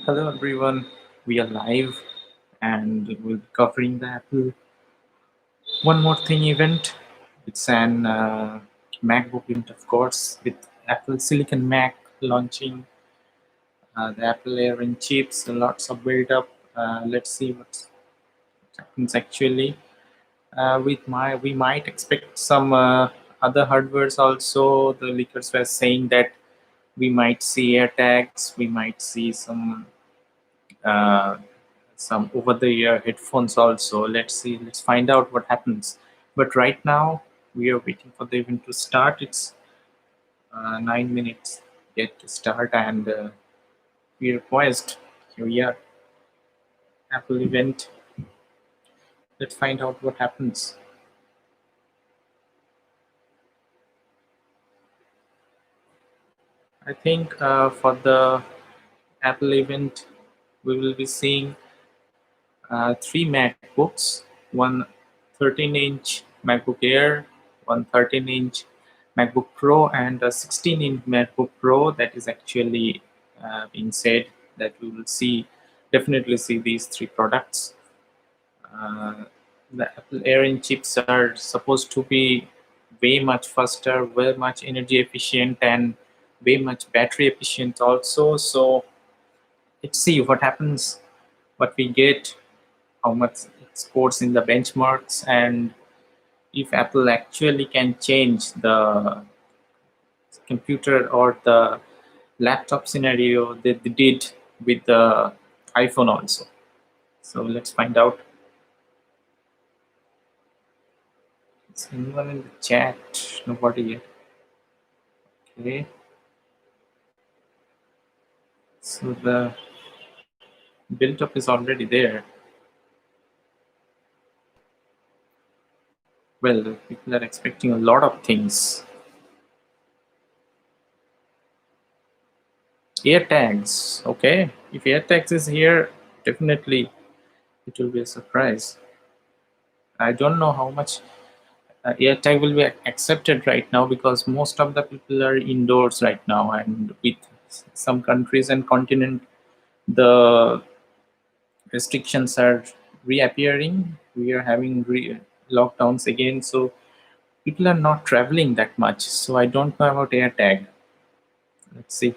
Hello everyone, we are live and we'll be covering the Apple One More Thing event. It's an MacBook event, of course, with Apple Silicon Mac launching the Apple Air and chips, lots of build up. Let's see what happens actually. We might expect some other hardwares also. The leakers were saying that we might see AirTags, we might see uh, some over-the-ear headphones also. Let's see, let's find out what happens. But right now we are waiting for the event to start. It's 9 minutes yet to start, and we request here we are, Apple event. Let's find out what happens. I think for the Apple event we will be seeing three MacBooks, one 13-inch MacBook Air, one 13-inch MacBook Pro, and a 16-inch MacBook Pro. That is actually being said that we will definitely see these three products. The Apple Air in chips are supposed to be way much faster, way much energy efficient, and way much battery efficient also. So let's see what happens, what we get, how much it scores in the benchmarks, and if Apple actually can change the computer or the laptop scenario that they did with the iPhone also. So let's find out. Is anyone in the chat? Nobody yet. Okay. So the build-up is already there. Well, people are expecting a lot of things. AirTags, okay. If AirTags is here, definitely it will be a surprise. I don't know how much AirTag will be accepted right now, because most of the people are indoors right now, and with some countries and continent, the restrictions are reappearing. We are having lockdowns again, so people are not traveling that much. So I don't know about AirTag. Let's see.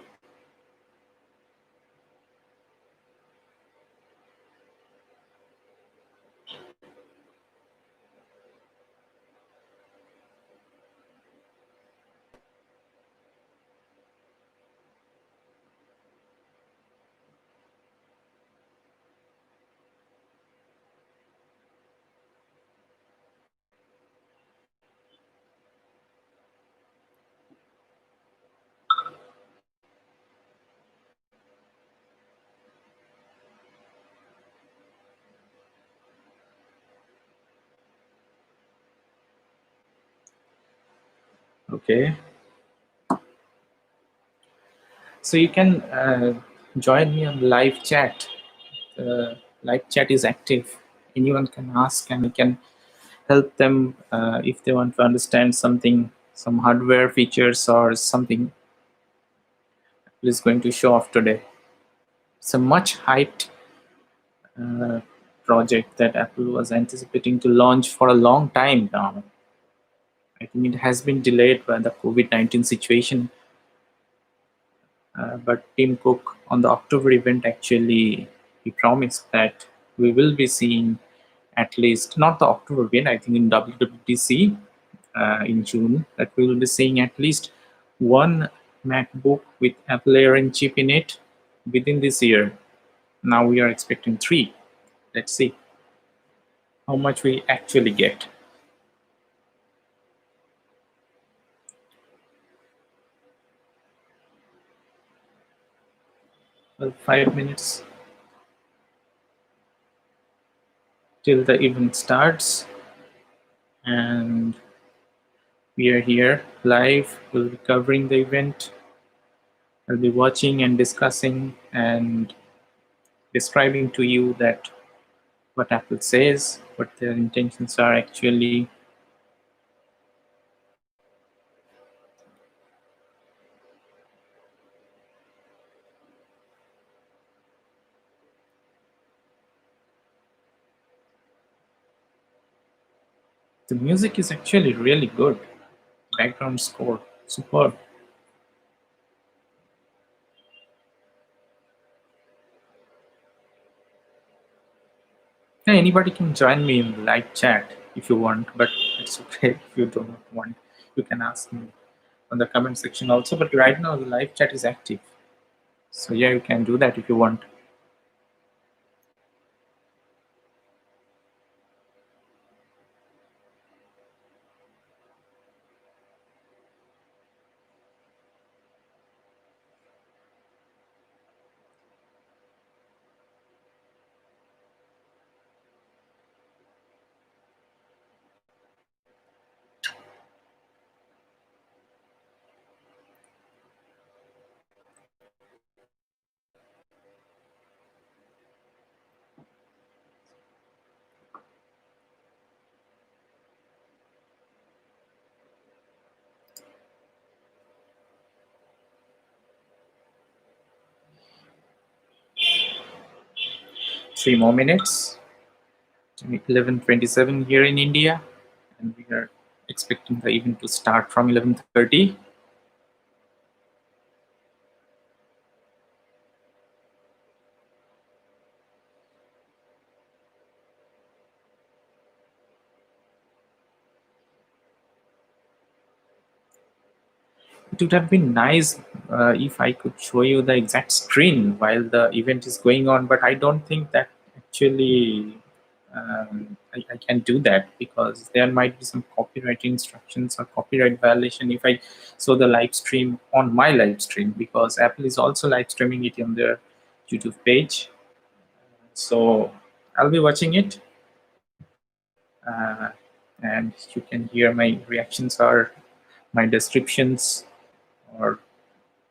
Okay. So you can join me on live chat. Live chat is active. Anyone can ask, and we can help them if they want to understand something, some hardware features or something Apple is going to show off today. It's a much hyped uh, project that Apple was anticipating to launch for a long time now. I think it has been delayed by the COVID-19 situation. But Tim Cook on the October event actually he promised that we will be seeing at least not the October event. I think in WWDC in June that we will be seeing at least one MacBook with Apple Air chip in it within this year. Now we are expecting three. Let's see how much we actually get. Well, 5 minutes till the event starts, and we are here live. We'll be covering the event. I'll be watching and discussing and describing to you that what Apple says, what their intentions are actually. The music is actually really good. Background score, superb. Yeah, anybody can join me in the live chat if you want, but it's okay if you don't want. You can ask me on the comment section also. But right now the live chat is active, so yeah, you can do that if you want. 3 more minutes. 11:27 here in India, and we are expecting the event to start from 11:30. It would have been nice if I could show you the exact screen while the event is going on, but I don't think that actually I can do that because there might be some copyright instructions or copyright violation if I show the live stream on my live stream, because Apple is also live streaming it on their YouTube page. So I'll be watching it, uh, and you can hear my reactions or my descriptions or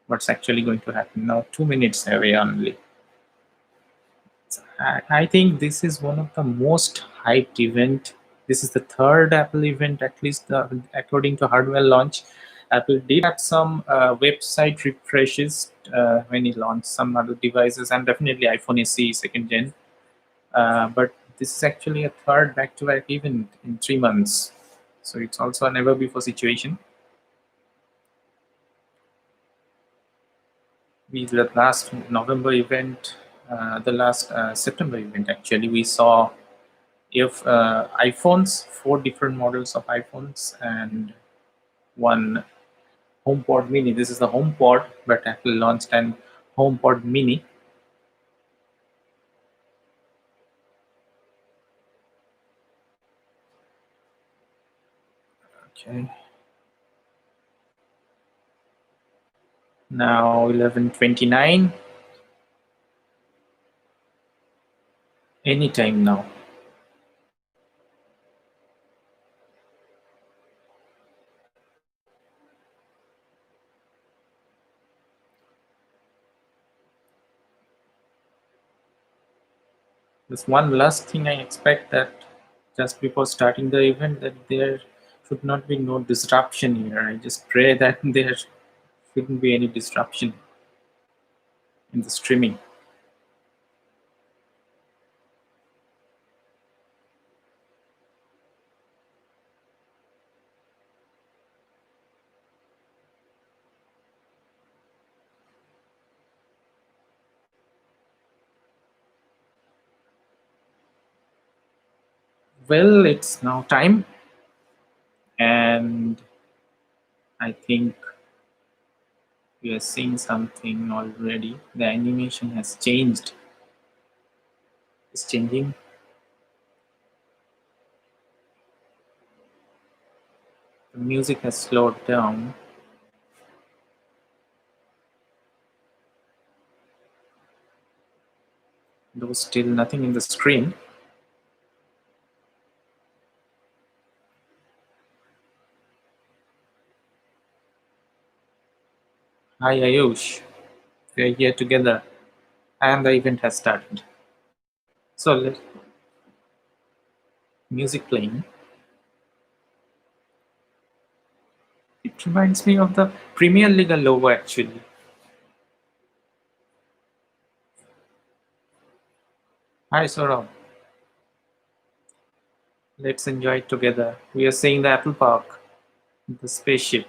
what's actually going to happen now. 2 minutes away only. I think this is one of the most hyped event. This is the third Apple event, at least according to hardware launch. Apple did have some website refreshes when it launched some other devices, and definitely iPhone SE second gen. But this is actually a third back-to-back event in 3 months. So it's also a never before situation. The last November event, the last September event actually, we saw if iPhones, 4 different models of iPhones, and one HomePod Mini. This is the HomePod, but Apple launched an HomePod Mini. Okay. Now 11:29. Anytime now. There's one last thing I expect, that just before starting the event, that there should not be no disruption here. I just pray that there shouldn't be any disruption in the streaming. Well, it's now time, and I think we are seeing something already. The animation has changed. It's changing. The music has slowed down. Though still nothing in the screen. Hi Ayush, we are here together, and the event has started. So let music playing. It reminds me of the Premier League logo actually. Hi Saurabh. Let's enjoy it together. We are seeing the Apple Park, the spaceship,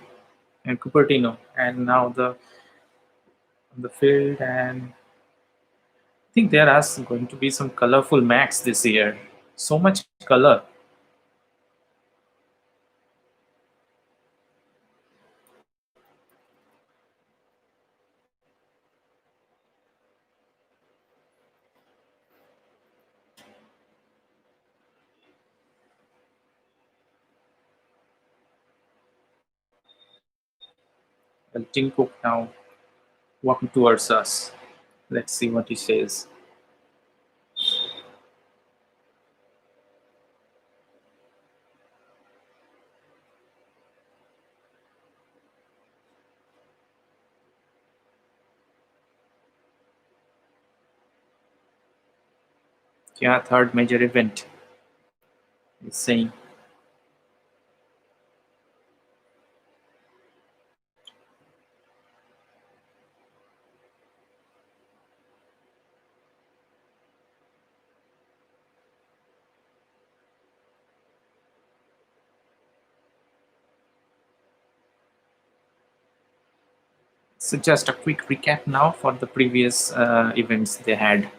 and Cupertino, and now the field. And I think there are going to be some colorful Macs this year. So much color. Well, Tim Cook now walking towards us. Let's see what he says. Yeah, third major event. He's saying. So just a quick recap now for the previous events they had.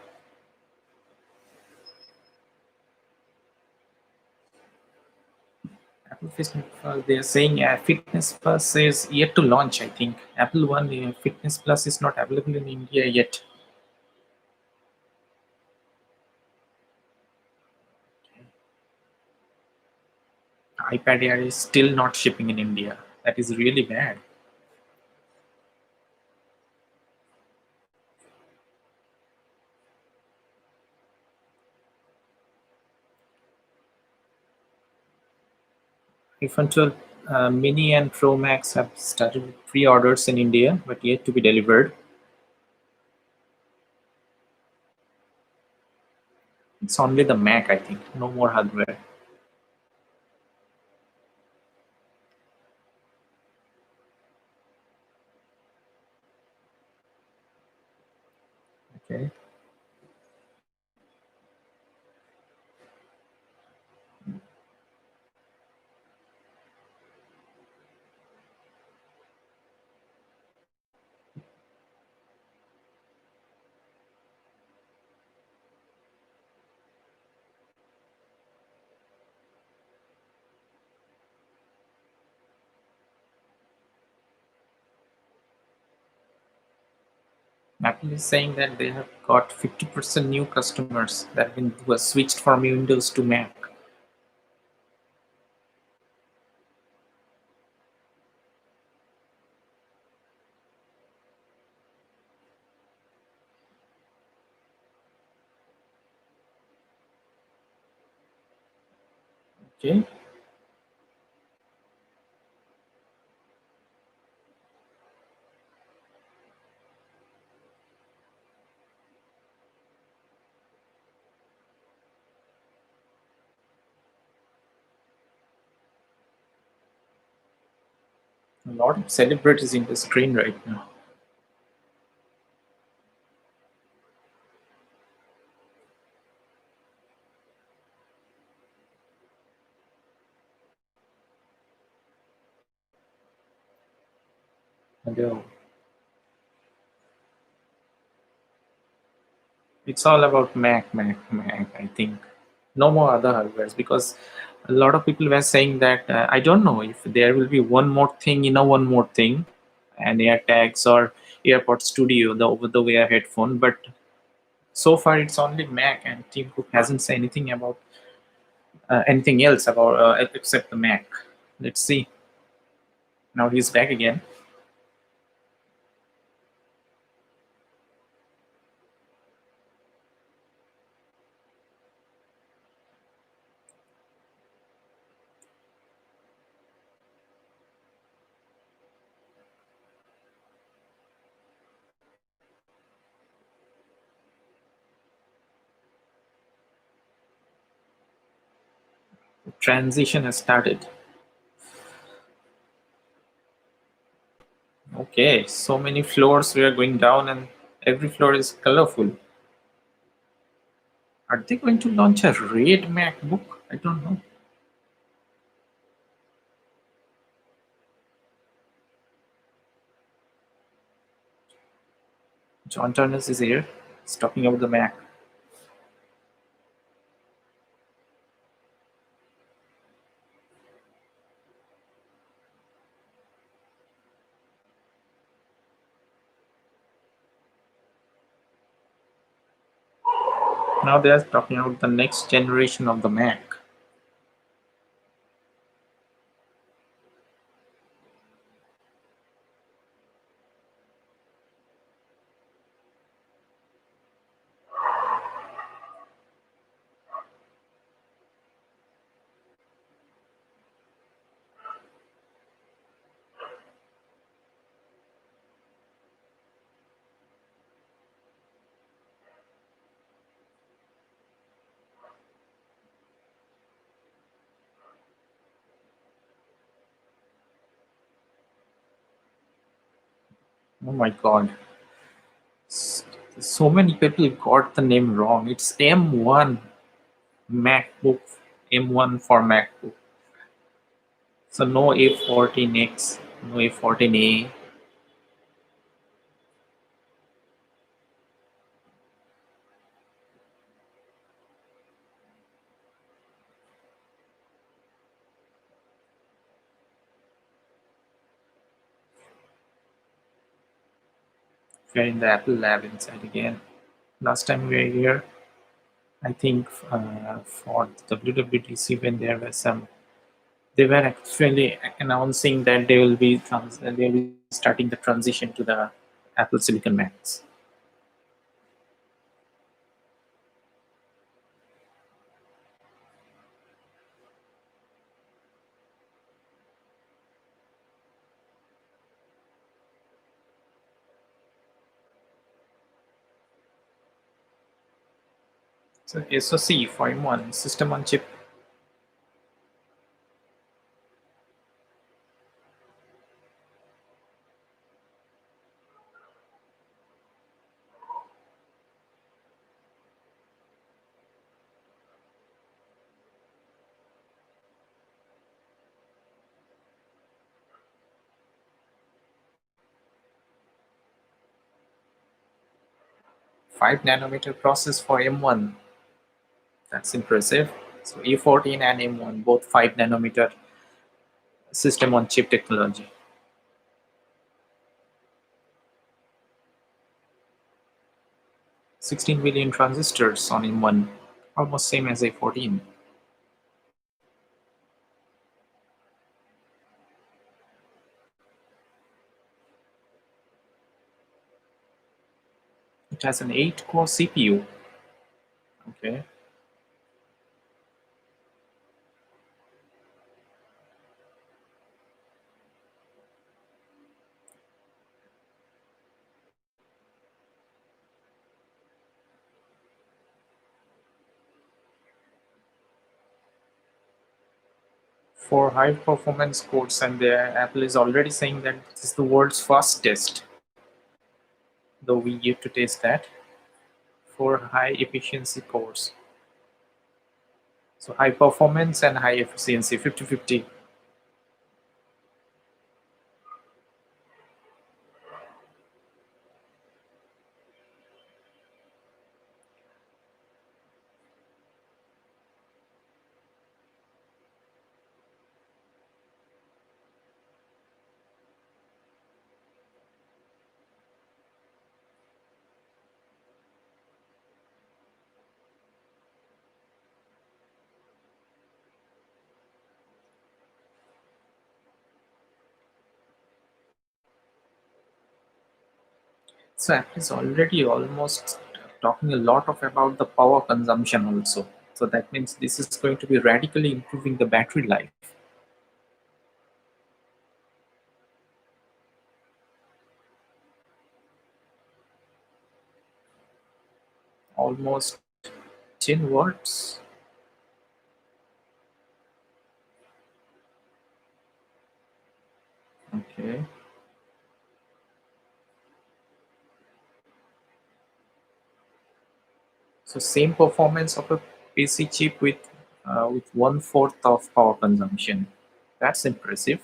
Apple Fitness, they are saying Fitness Plus is yet to launch. I think Apple One Fitness Plus is not available in India yet. iPad Air is still not shipping in India. That is really bad. iPhone 12 Mini and Pro Max have started pre-orders in India, but yet to be delivered. It's only the Mac, I think. No more hardware. Okay. Apple is saying that they have got 50% new customers that have been who have switched from Windows to Mac. Okay. A lot of celebrities in the screen right now. And it's all about Mac, Mac, Mac, I think. No more other hardwares because a lot of people were saying that I don't know if there will be one more thing, one more thing, and AirTags or AirPod Studio, the over-the-wire headphone. But so far, it's only Mac, and Tim Cook hasn't said anything about anything else about except the Mac. Let's see. Now he's back again. The transition has started. Okay, so many floors we are going down, and every floor is colorful. Are they going to launch a red MacBook? I don't know. John Turners is here. He's talking about the Mac. Now they're talking about the next generation of the Mac. Oh my god. So many people got the name wrong. It's M1 MacBook, M1 for MacBook. So no A14X, no A14A. We're in the Apple lab inside again. Last time we were here, I think for WWDC when there were some, they were actually announcing that they will be starting the transition to the Apple Silicon Macs. So SoC for M1 system on chip. 5 nanometer process for M1. That's impressive. So A14 and M1 both 5 nanometer system on chip technology. 16 billion transistors on M1, almost same as A14. It has an 8-core CPU. Okay. For high performance cores, and Apple is already saying that this is the world's fastest, though we yet to test that, for high efficiency cores. So high performance and high efficiency, 50-50. So Apple is already almost talking a lot of about the power consumption also. So that means this is going to be radically improving the battery life. Almost 10 watts. Okay. So same performance of a PC chip with 1/4 of power consumption. That's impressive.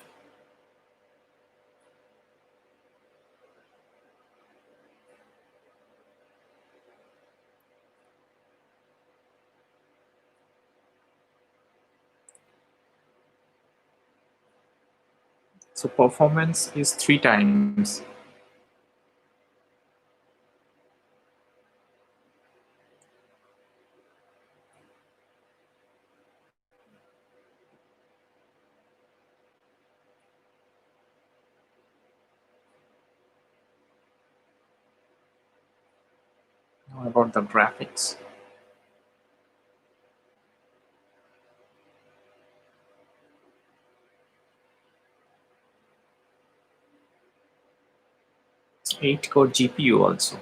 So performance is 3 times. Now about the graphics. It's 8-core GPU also.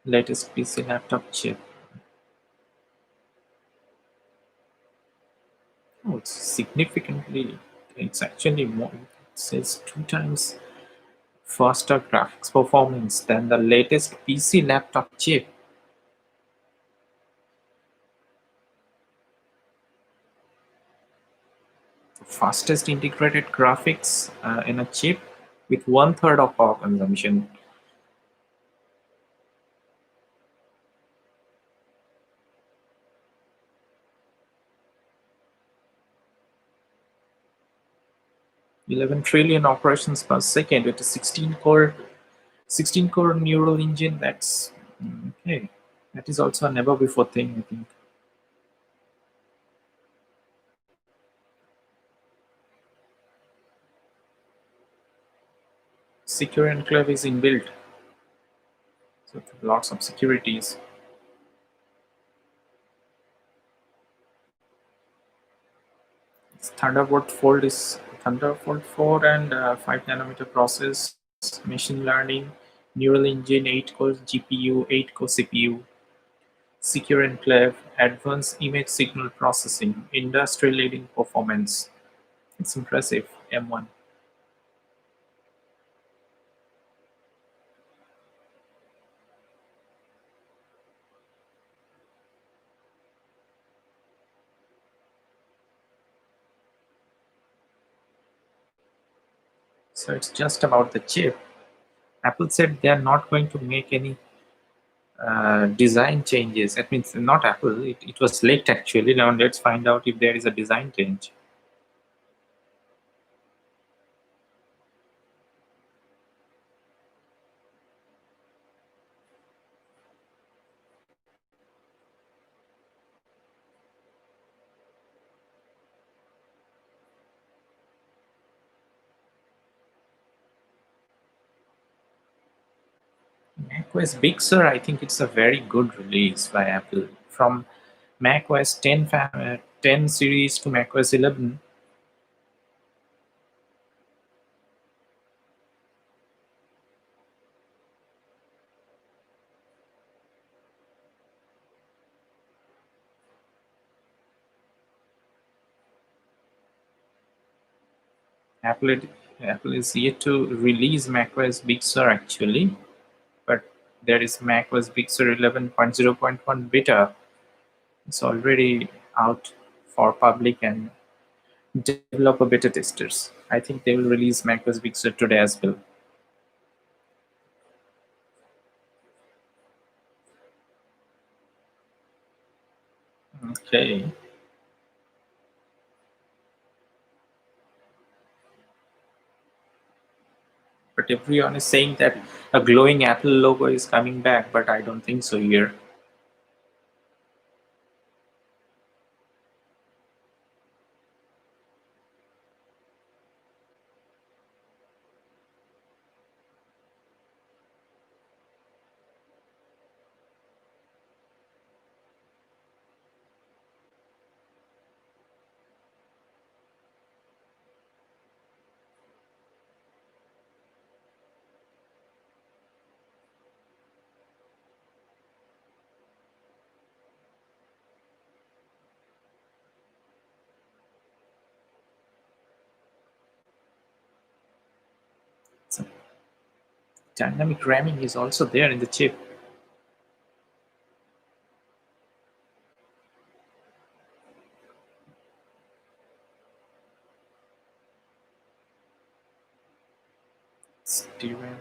Latest PC laptop chip. Oh, it's significantly, it's actually more, it says 2 times faster graphics performance than the latest PC laptop chip. Fastest integrated graphics in a chip with 1/3 of power consumption. Eleven trillion operations per second with a 16 core neural engine. That's okay. That is also a never before thing, I think. Secure enclave is inbuilt, so lots of securities. Thunderbolt 4 and 5 nanometer process, machine learning, neural engine, 8 core GPU, 8 core CPU, secure enclave, advanced image signal processing, industry leading performance. It's impressive. M1. So it's just about the chip. Apple said they are not going to make any design changes. That means not Apple. It was leaked actually. Now let's find out if there is a design change. macOS Big Sur, I think it's a very good release by Apple. From macOS 10 series to macOS 11, Apple, Apple is yet to release macOS Big Sur actually, but there is macOS Big Sur 11.0.1 beta. It's already out for public and developer beta testers. I think they will release macOS Big Sur today as well. Okay. But everyone is saying that a glowing Apple logo is coming back, but I don't think so here. So dynamic ramming is also there in the chip. Steven.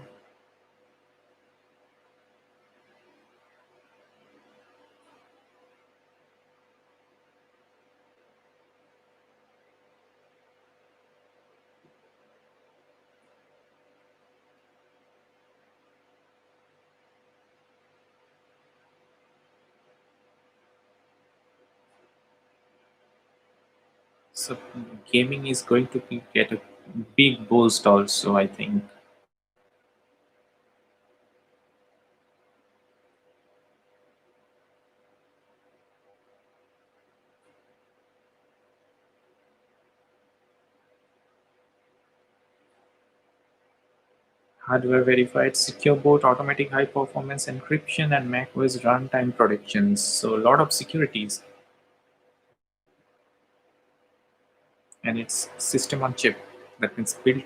So gaming is going to get a big boost also, I think. Hardware verified secure boot, automatic high performance encryption, and macOS runtime protections. So a lot of securities, and it's system on chip. That means built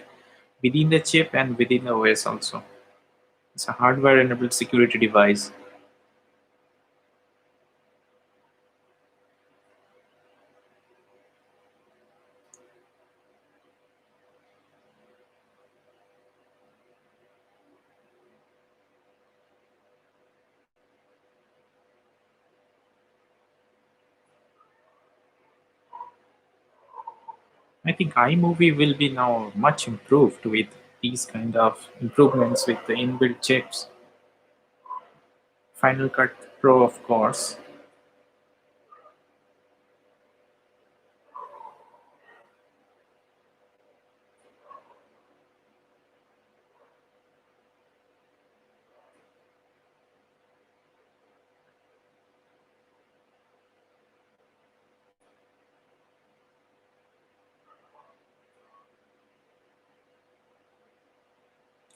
within the chip and within the OS also. It's a hardware enabled security device. I think iMovie will be now much improved with these kind of improvements with the inbuilt chips. Final Cut Pro, of course.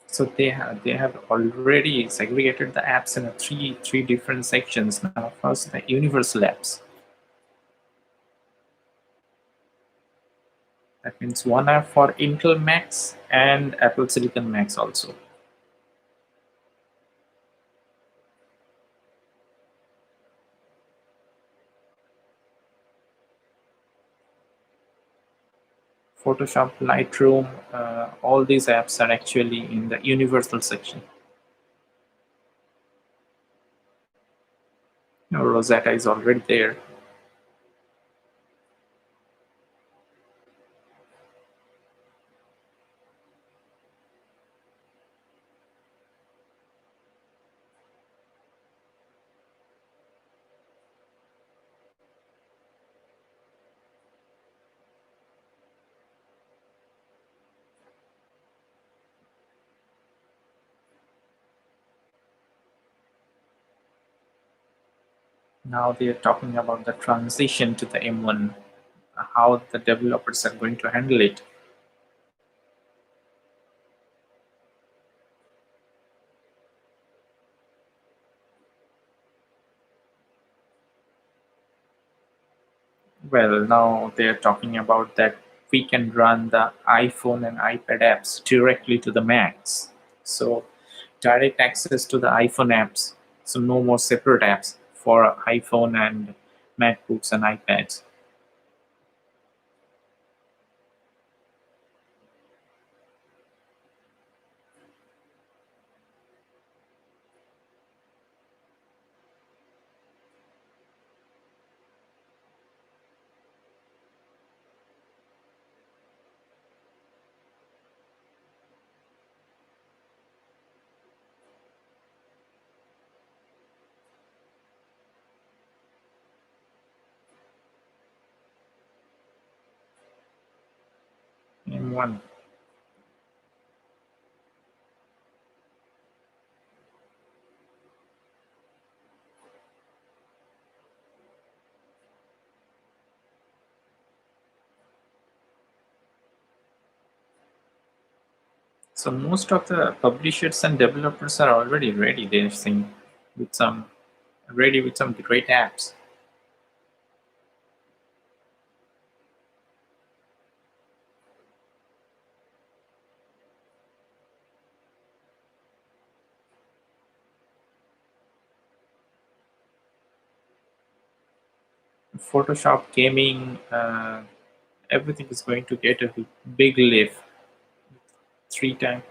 So they have already segregated the apps in a three different sections. Now, first the universal apps. That means one app for Intel Macs and Apple Silicon Macs also. Photoshop, Lightroom, all these apps are actually in the universal section. Rosetta is already there. Now they are talking about the transition to the M1, how the developers are going to handle it. Well, now they are talking about that we can run the iPhone and iPad apps directly to the Macs. So direct access to the iPhone apps. So no more separate apps for iPhone and MacBooks and iPads. In one. So most of the publishers and developers are already ready. They're saying with some ready with some great apps. Photoshop, gaming, everything is going to get a big lift. 3 times.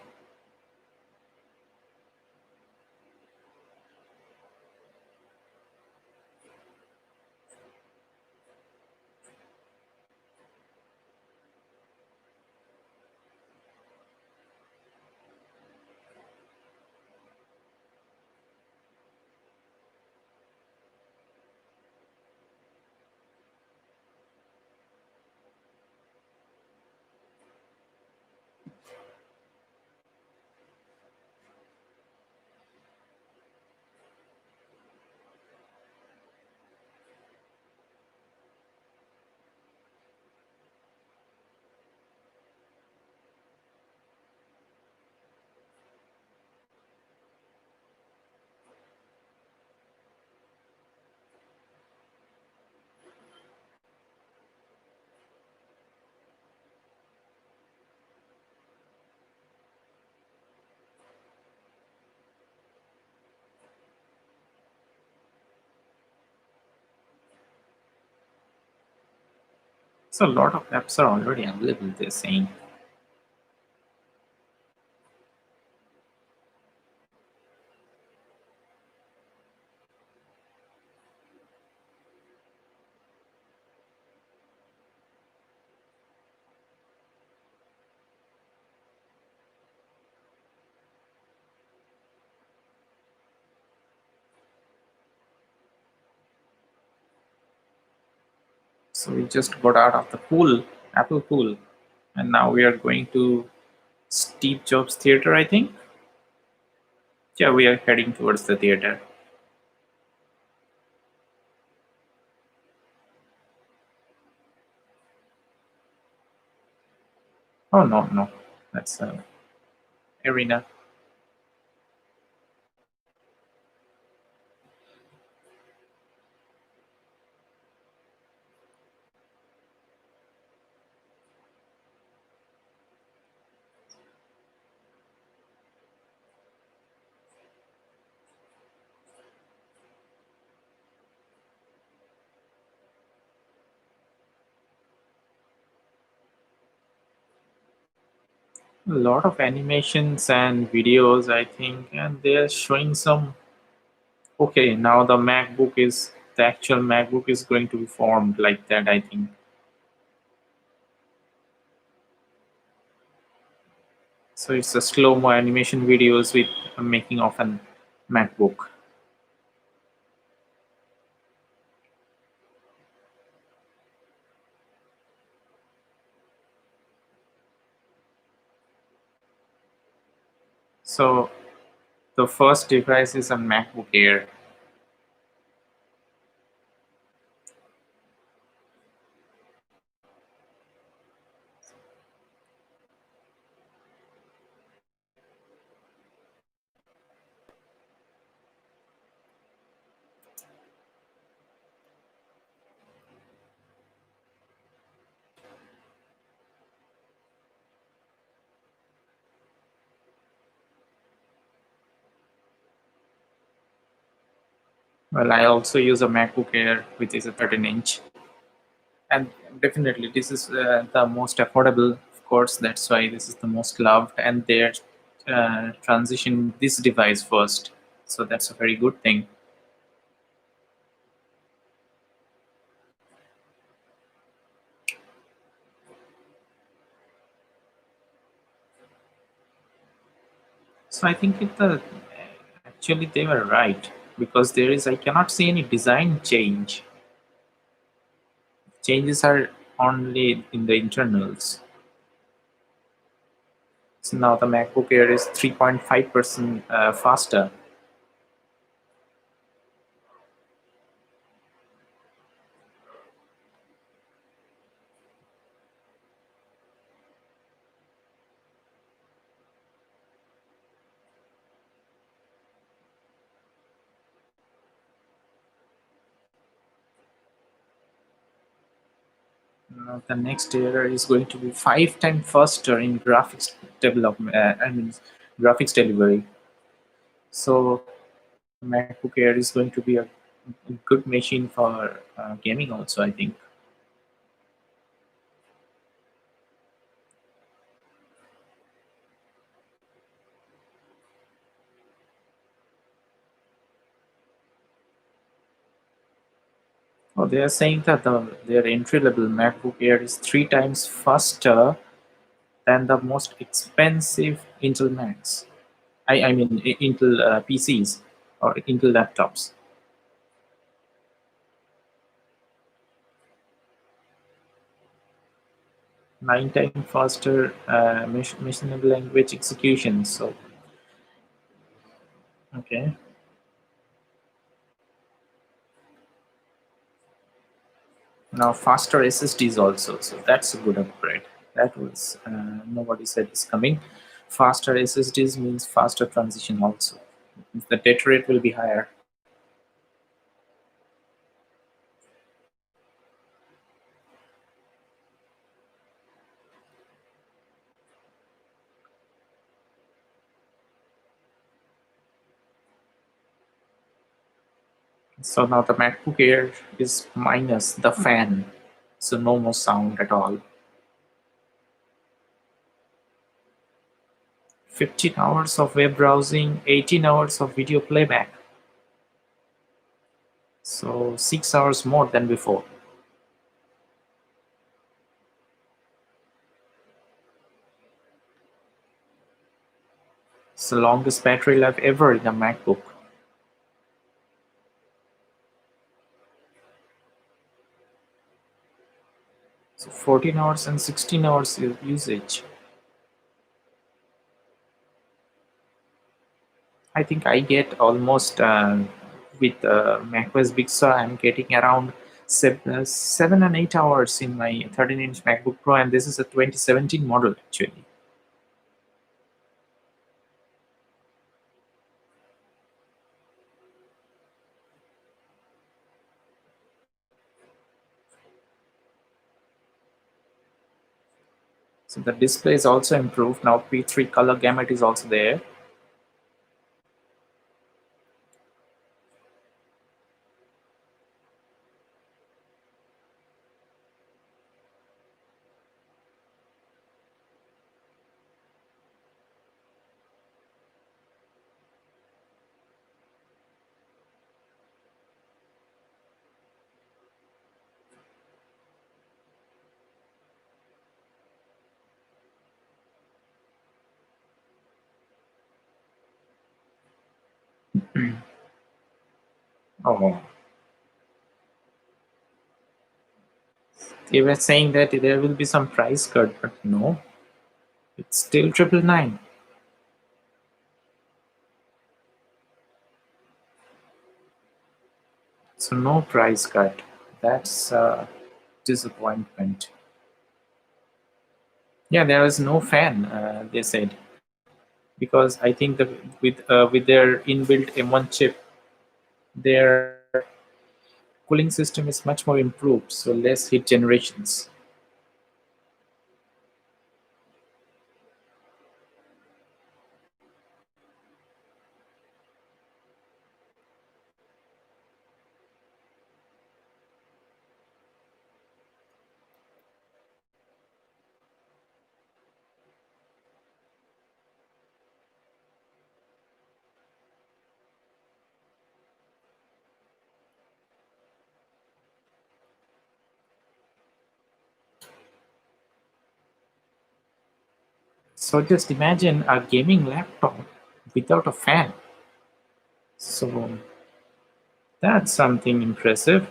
So a lot of apps are already available, they're saying. So we just got out of the pool, Apple pool, and now we are going to Steve Jobs Theater, I think. Yeah, we are heading towards the theater. Oh no, no, that's arena. A lot of animations and videos, I think, and they're showing some. Okay, now the actual MacBook is going to be formed like that, I think. So it's a slow-mo animation videos with a making of an MacBook. So the first device is a MacBook Air. Well, I also use a MacBook Air, which is a 13-inch, and definitely this is the most affordable. Of course, that's why this is the most loved, and they're transition this device first. So that's a very good thing. So I think actually they were right because I cannot see any design change. Changes are only in the internals. So now the MacBook Air is 3.5% faster. Now the next Air is going to be 5 times faster in graphics development. Graphics delivery. So MacBook Air is going to be a good machine for gaming also, I think. Oh, they are saying that their entry-level MacBook Air is 3 times faster than the most expensive Intel Macs. I mean Intel PCs or Intel laptops. 9 times faster machine language execution. So okay. Now faster SSDs also. So that's a good upgrade. That was nobody said is coming. Faster SSDs means faster transition also. The data rate will be higher. So now the MacBook Air is minus the fan. so no more sound at all. 15 hours of web browsing, 18 hours of video playback. So 6 hours more than before. It's the longest battery life ever in a MacBook. So 14 hours and 16 hours usage. I think I get almost with macOS Big Sur, I'm getting around 7 and 8 hours in my 13-inch MacBook Pro, and this is a 2017 model actually. So the display is also improved. Now P3 color gamut is also there. Oh, they were saying that there will be some price cut, but no, it's still 999. So no price cut. That's a disappointment. Yeah, there was no fan. They said, because I think that with their inbuilt M1 chip, their cooling system is much more improved, so less heat generations. So just imagine a gaming laptop without a fan. So that's something impressive.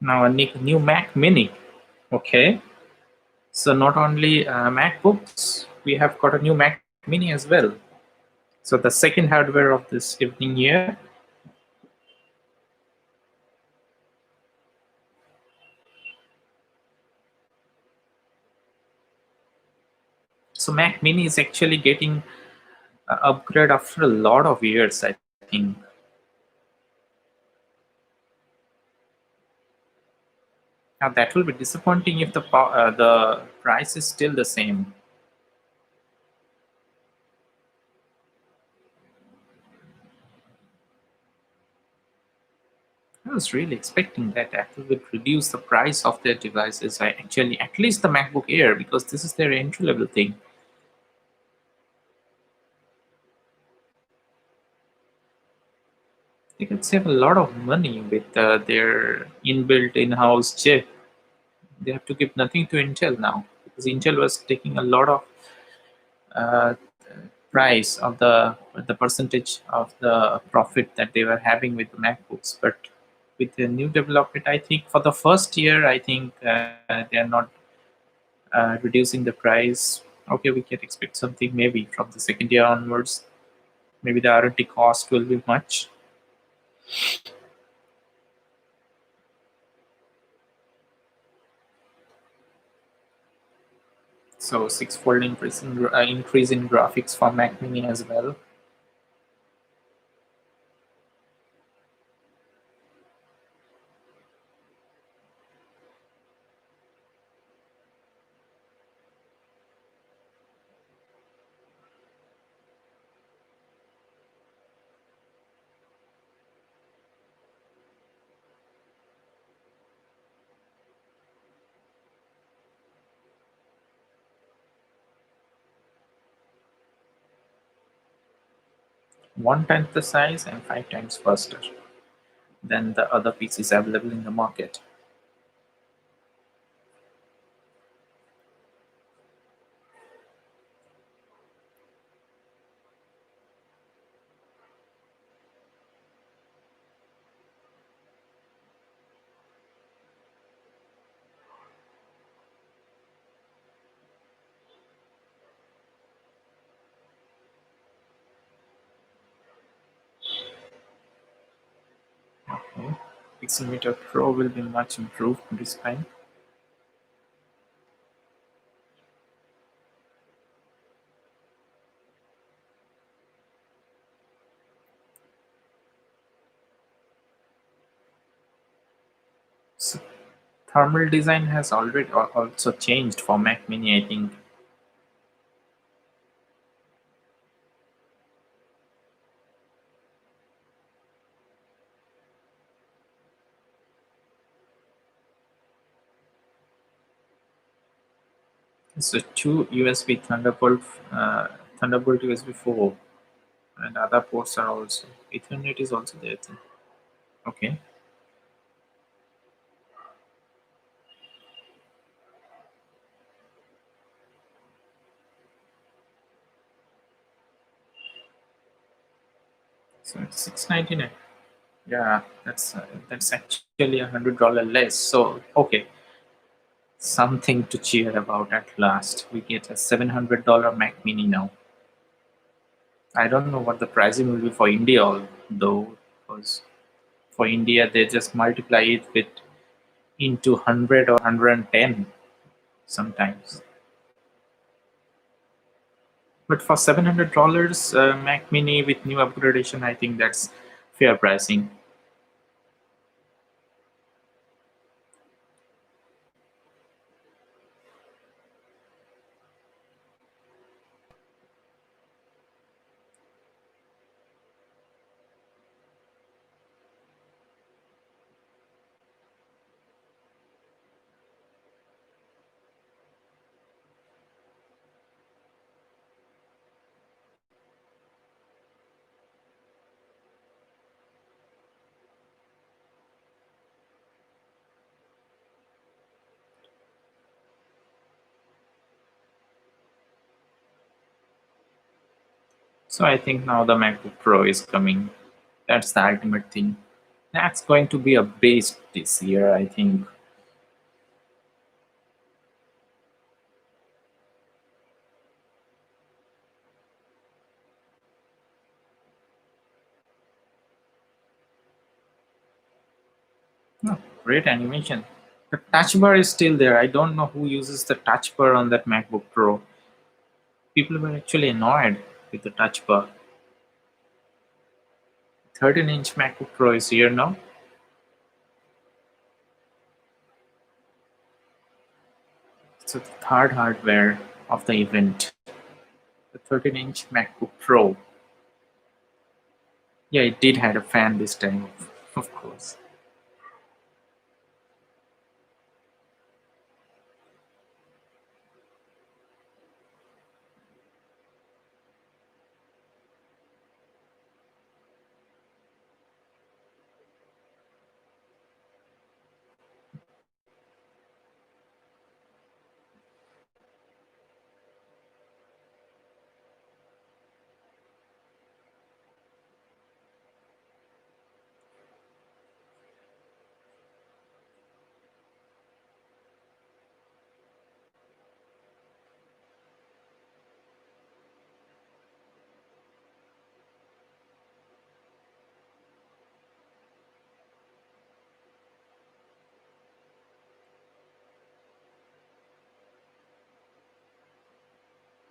Now a new Mac Mini. Okay. So not only MacBooks, we have got a new Mac Mini as well. So the second hardware of this evening here. So Mac Mini is actually getting an upgrade after a lot of years, I think. Now that will be disappointing if the price is still the same. I was really expecting that Apple would reduce the price of their devices. I actually, at least the MacBook Air, because this is their entry level thing. They could save a lot of money with their inbuilt in-house chip. They have to give nothing to Intel now, because Intel was taking a lot of uh, price of the percentage of the profit that they were having with the MacBooks. But with the new development, I think for the first year, I think they are not reducing the price. Okay, we can expect something maybe from the second year onwards. Maybe the R&D cost will be much. So six-fold increase in graphics for Mac Mini as well. 1/10 the size and 5 times faster than the other PCs available in the market. Okay. Pixelmeter Pro will be much improved this time. So thermal design has already also changed for Mac Mini, I think. So two USB Thunderbolt USB 4, and other ports are also. Ethernet is also there, I think. Okay. So it's 699. Yeah, that's actually $100 less. So okay, something to cheer about at last. We get a $700 Mac Mini now. I don't know what the pricing will be for India, though, because for India they just multiply it with into 100 or 110 sometimes. But for $700 Mac Mini with new upgradation, I think that's fair pricing. So I think now the MacBook Pro is coming. That's the ultimate thing. That's going to be a base this year, I think. Oh, great animation. The touch bar is still there. I don't know who uses the touch bar on that MacBook Pro. People were actually annoyed with the touch bar. 13-inch MacBook Pro is here now. So the third hardware of the event, the 13-inch MacBook Pro. Yeah, it did had a fan this time, of course.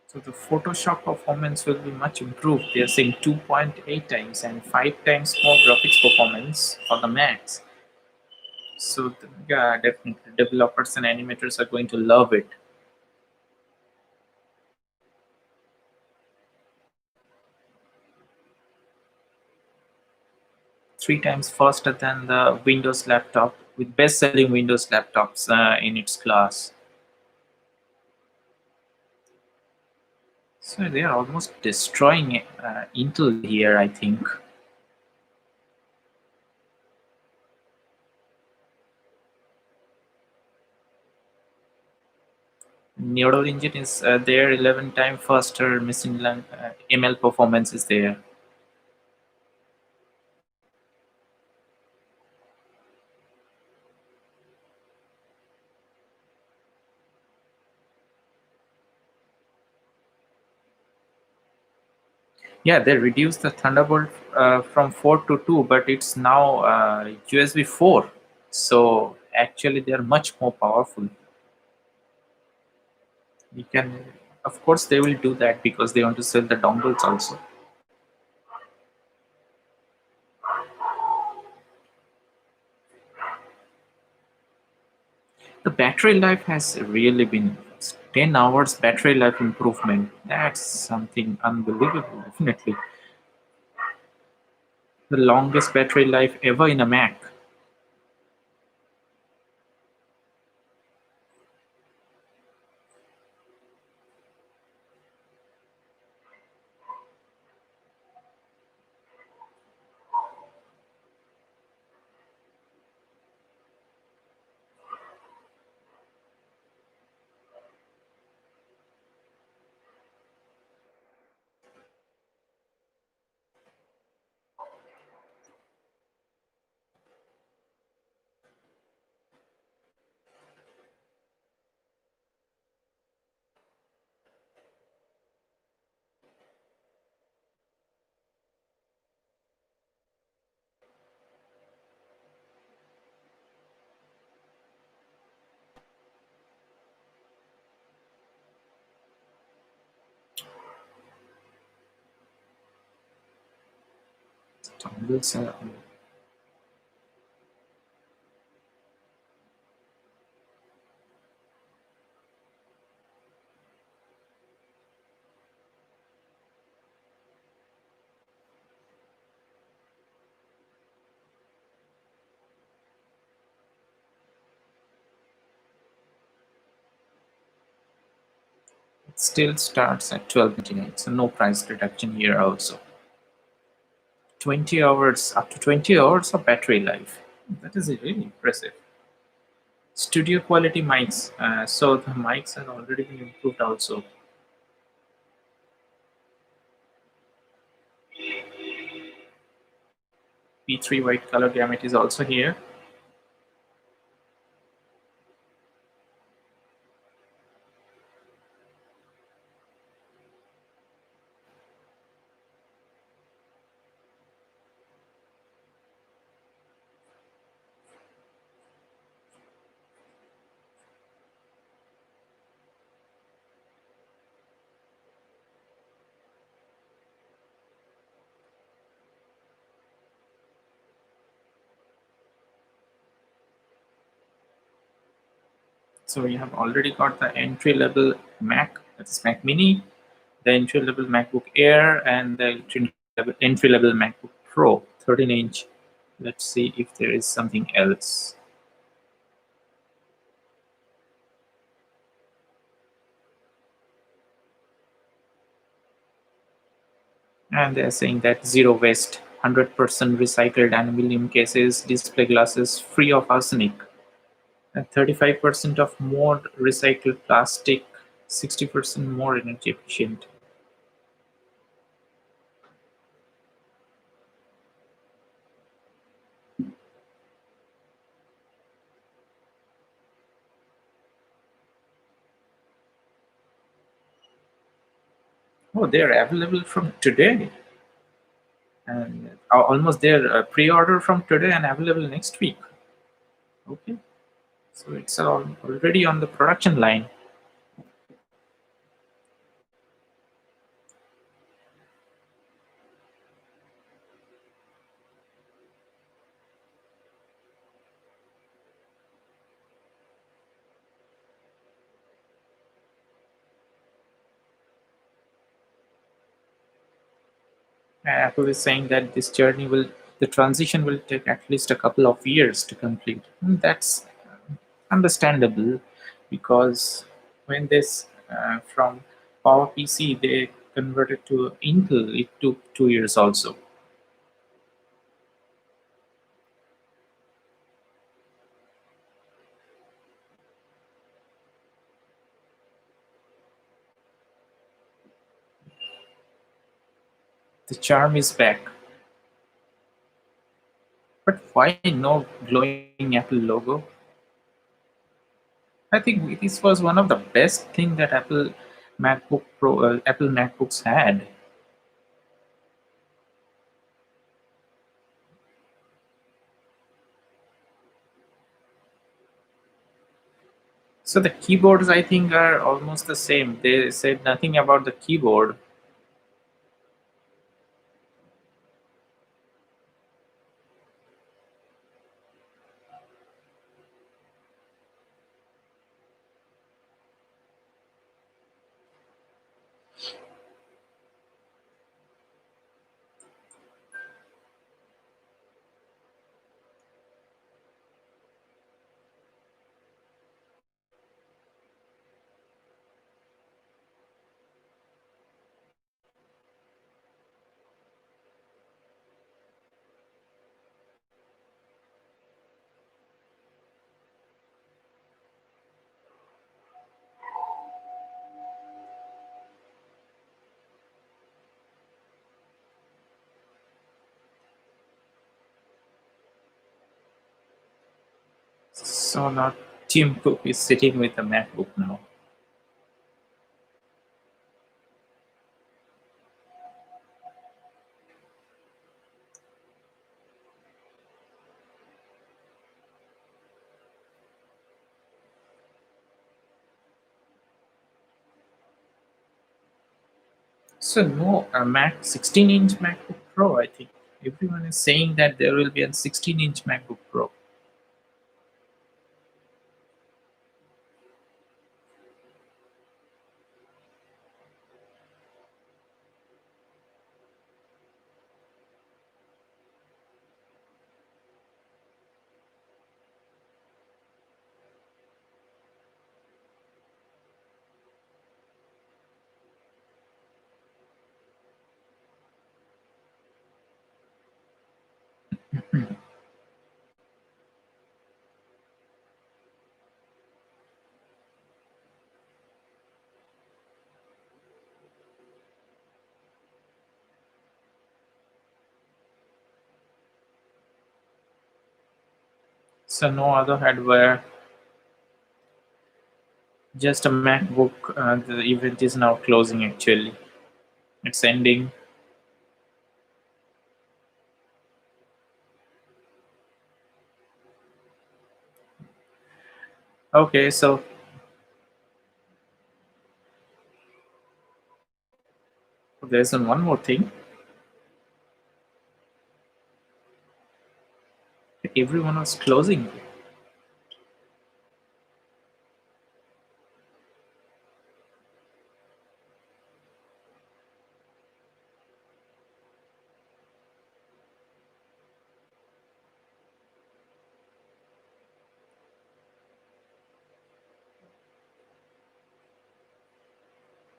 So the Photoshop performance will be much improved. They are saying 2.8 times and 5 times more graphics performance for the Macs. So yeah, definitely developers and animators are going to love it. 3 times faster than the Windows laptop, with best-selling Windows laptops in its class. So they are almost destroying Intel here, I think. Neural engine is there 11 times faster. Machine learn ML performance is there. Yeah, they reduced the Thunderbolt from 4 to 2, but it's now USB 4. So actually, they are much more powerful. You can, of course, they will do that because they want to sell the dongles also. The battery life has really been 10 hours battery life improvement. That's something unbelievable, definitely. The longest battery life ever in a Mac. Dongles are it still starts at 12.99, so no price reduction here also. 20 hours, up to 20 hours of battery life. That is really impressive. Studio quality mics. So the mics have already been improved also. P3 white color gamut is also here. So we have already got the entry level Mac, that's Mac Mini, the entry level MacBook Air, and the entry level MacBook Pro 13-inch. Let's see if there is something else. And they're saying that zero waste, 100% recycled aluminum cases, display glasses free of arsenic, and 35% of more recycled plastic, 60% more energy efficient. Oh, they're available from today. And almost they're pre-order from today and available next week. Okay, so it's already on the production line. Apple is saying that the transition will take at least a couple of years to complete. And that's understandable because when this from PowerPC, they converted to Intel, it took 2 years also. The charm is back. But why no glowing Apple logo? I think this was one of the best thing that Apple MacBooks had. So the keyboards, I think, are almost the same. They said nothing about the keyboard. So now Tim Cook is sitting with a MacBook now. So no, a 16-inch MacBook Pro. I think everyone is saying that there will be a 16-inch MacBook Pro. So no other hardware, just a MacBook. The event is now closing. Actually, it's ending. Okay, so there's one more thing. Everyone was closing.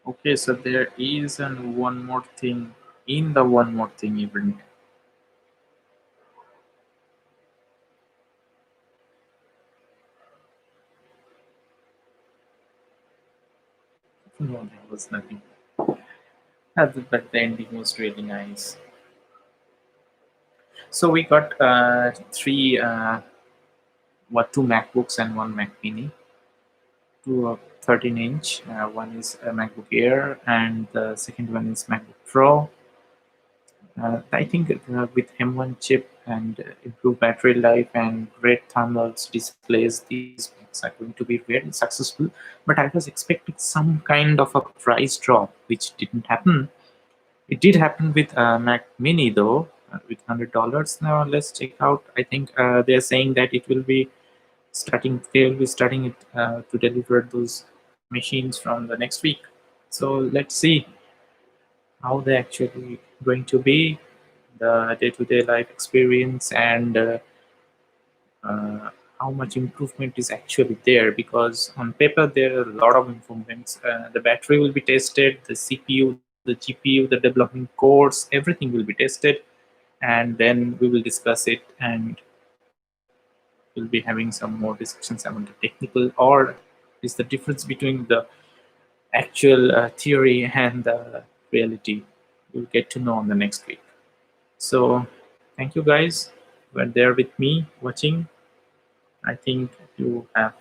Okay, so there is one more thing in the one more thing event. No, there was nothing. But the ending was really nice. So we got two MacBooks and one Mac Mini, two 13-inch. One is a MacBook Air, and the second one is MacBook Pro. I think with M1 chip and improved battery life and great thermals displays, these Macs are going to be very successful. But I was expecting some kind of a price drop, which didn't happen. It did happen with Mac Mini though, with $100. Now let's check out. I think they're saying that it will be starting. They will be starting it to deliver those machines from the next week. So let's see how they actually going to be, the day-to-day life experience, and uh, how much improvement is actually there. Because on paper there are a lot of improvements. The battery will be tested, the CPU, the GPU, the development cores, everything will be tested, and then we will discuss it, and we'll be having some more discussions about the technical, or is the difference between the actual theory and the reality. You'll get to know on the next week. So thank you guys who are there with me watching. I think you have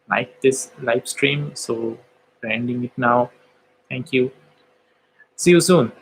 liked this live stream, so we're ending it now. Thank you. See you soon.